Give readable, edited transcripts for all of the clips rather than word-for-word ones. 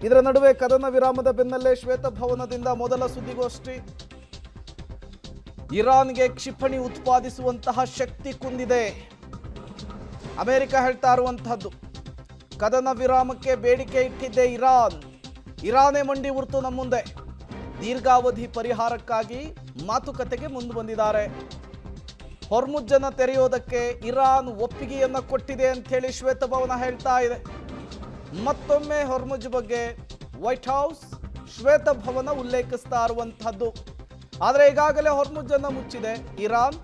ಇದರ ನಡುವೆ ಕದನ ವಿರಾಮದ ಬೆನ್ನಲ್ಲೇ ಶ್ವೇತಭವನದಿಂದ ಮೊದಲ ಸುದ್ದಿಗೋಷ್ಠಿ. ಇರಾನ್ಗೆ ಕ್ಷಿಪಣಿ ಉತ್ಪಾದಿಸುವಂತಹ ಶಕ್ತಿ ಕುಂದಿದೆ. ಅಮೆರಿಕ ಹೇಳ್ತಾ ಇರುವಂತಹದ್ದು, ಕದನ ವಿರಾಮಕ್ಕೆ ಬೇಡಿಕೆ ಇಟ್ಟಿದ್ದೆ ಇರಾನೇ ಮಂಡಿ ಉರ್ತು ನಮ್ಮ ಮುಂದೆ. ದೀರ್ಘಾವಧಿ ಪರಿಹಾರಕ್ಕಾಗಿ ಮಾತುಕತೆಗೆ ಮುಂದೆ ಬಂದಿದ್ದಾರೆ. ಹೊರ್ಮುಜ್ಜನ್ನು ತೆರೆಯೋದಕ್ಕೆ ಇರಾನ್ ಒಪ್ಪಿಗೆಯನ್ನ ಕೊಟ್ಟಿದೆ ಅಂತ ಹೇಳಿ ಶ್ವೇತಭವನ ಹೇಳ್ತಾ ಇದೆ. ಮತ್ತೊಮ್ಮೆ ಹೊರ್ಮುಜ್ ಬಗ್ಗೆ ವೈಟ್ ಹೌಸ್ ಶ್ವೇತಭವನ ಉಲ್ಲೇಖಿಸ್ತಾ ಇರುವಂತಹದ್ದು. ಆದರೆ ಈಗಾಗಲೇ ಹೊರ್ಮುಜ್ಜನ್ನು ಮುಚ್ಚಿದೆ ಇರಾನ್.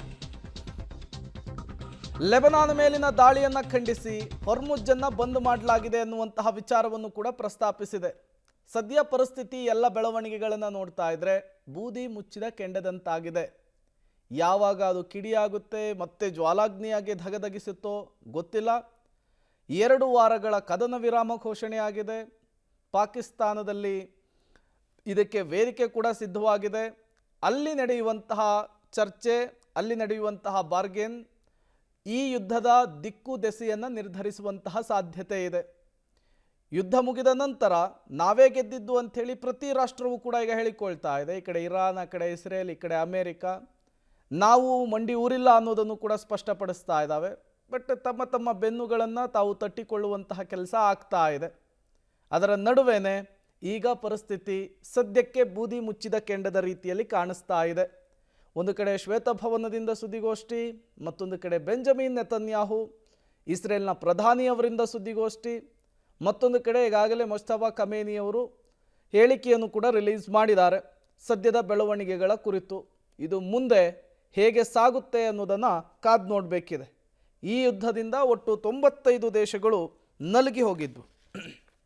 ಲೆಬನಾನ್ ಮೇಲಿನ ದಾಳಿಯನ್ನ ಖಂಡಿಸಿ ಹೊರ್ಮುಜ್ಜನ್ನು ಬಂದ್ ಮಾಡಲಾಗಿದೆ ಎನ್ನುವಂತಹ ವಿಚಾರವನ್ನು ಕೂಡ ಪ್ರಸ್ತಾಪಿಸಿದೆ. ಸದ್ಯ ಪರಿಸ್ಥಿತಿ ಎಲ್ಲ ಬೆಳವಣಿಗೆಗಳನ್ನು ನೋಡ್ತಾ ಇದ್ರೆ ಬೂದಿ ಮುಚ್ಚಿದ ಕೆಂಡದಂತಾಗಿದೆ. ಯಾವಾಗ ಅದು ಕಿಡಿಯಾಗುತ್ತೆ ಮತ್ತೆ ಜ್ವಾಲಾಗ್ನಿಯಾಗಿ ಧಗಧಗಿಸುತ್ತೋ ಗೊತ್ತಿಲ್ಲ. 2 ವಾರಗಳ ಕದನ ವಿರಾಮ ಘೋಷಣೆಯಾಗಿದೆ. ಪಾಕಿಸ್ತಾನದಲ್ಲಿ ಇದಕ್ಕೆ ವೇದಿಕೆ ಕೂಡ ಸಿದ್ಧವಾಗಿದೆ. ಅಲ್ಲಿ ನಡೆಯುವಂತಹ ಚರ್ಚೆ, ಅಲ್ಲಿ ನಡೆಯುವಂತಹ ಬಾರ್ಗೇನ್ ಈ ಯುದ್ಧದ ದಿಕ್ಕು ದೆಸೆಯನ್ನು ನಿರ್ಧರಿಸುವಂತಹ ಸಾಧ್ಯತೆ ಇದೆ. ಯುದ್ಧ ಮುಗಿದ ನಂತರ ನಾವೇ ಗೆದ್ದಿದ್ದು ಅಂಥೇಳಿ ಪ್ರತಿ ರಾಷ್ಟ್ರವೂ ಕೂಡ ಈಗ ಹೇಳಿಕೊಳ್ತಾ ಇದೆ. ಈ ಕಡೆ ಇರಾನ್, ಆ ಕಡೆ ಇಸ್ರೇಲ್, ಈ ಕಡೆ ಅಮೇರಿಕ. ನಾವು ಮಂಡಿ ಊರಿಲ್ಲ ಅನ್ನೋದನ್ನು ಕೂಡ ಸ್ಪಷ್ಟಪಡಿಸ್ತಾ ಇದ್ದಾವೆ. ಬಟ್ ತಮ್ಮ ತಮ್ಮ ಬೆನ್ನುಗಳನ್ನು ತಾವು ತಟ್ಟಿಕೊಳ್ಳುವಂತಹ ಕೆಲಸ ಆಗ್ತಾ ಇದೆ. ಅದರ ನಡುವೆನೇ ಈಗ ಪರಿಸ್ಥಿತಿ ಸದ್ಯಕ್ಕೆ ಬೂದಿ ಮುಚ್ಚಿದ ಕೆಂಡದ ರೀತಿಯಲ್ಲಿ ಕಾಣಿಸ್ತಾ ಇದೆ. ಒಂದು ಕಡೆ ಶ್ವೇತಭವನದಿಂದ ಸುದ್ದಿಗೋಷ್ಠಿ, ಮತ್ತೊಂದು ಕಡೆ ಬೆಂಜಮಿನ್ ನೆತನ್ಯಾಹು ಇಸ್ರೇಲ್ನ ಪ್ರಧಾನಿಯವರಿಂದ ಸುದ್ದಿಗೋಷ್ಠಿ, ಮತ್ತೊಂದು ಕಡೆ ಈಗಾಗಲೇ ಮುಜ್ತಬಾ ಖಮೇನಿಯವರು ಹೇಳಿಕೆಯನ್ನು ಕೂಡ ರಿಲೀಸ್ ಮಾಡಿದ್ದಾರೆ ಸದ್ಯದ ಬೆಳವಣಿಗೆಗಳ ಕುರಿತು. ಇದು ಮುಂದೆ ಹೇಗೆ ಸಾಗುತ್ತೆ ಅನ್ನೋದನ್ನು ಕಾದು ನೋಡಬೇಕಿದೆ. ಈ ಯುದ್ಧದಿಂದ ಒಟ್ಟು 95 ದೇಶಗಳು ನಲುಗಿ ಹೋಗಿದ್ದು.